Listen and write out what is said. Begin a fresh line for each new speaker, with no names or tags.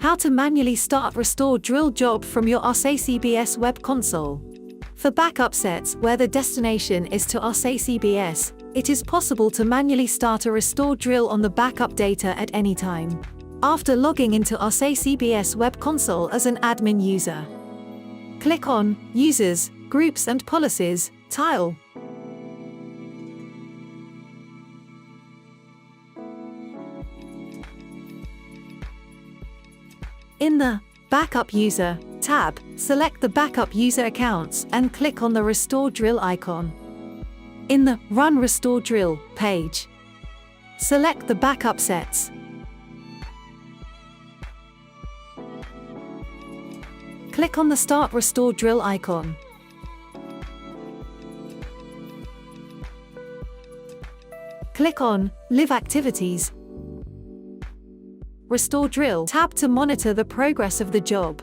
How to manually start restore drill job from your Ahsay CBS web console. For backup sets where the destination is to Ahsay CBS, it is possible to manually start a restore drill on the backup data at any time. After logging into Ahsay CBS web console as an admin user, click on Users, Groups and Policies tile. In the Backup User tab, select the backup user accounts and click on the Restore Drill icon. In the Run Restore Drill page, select the backup sets. Click on the Start Restore Drill icon. Click on Live Activities. Restore Drill tab to monitor the progress of the job.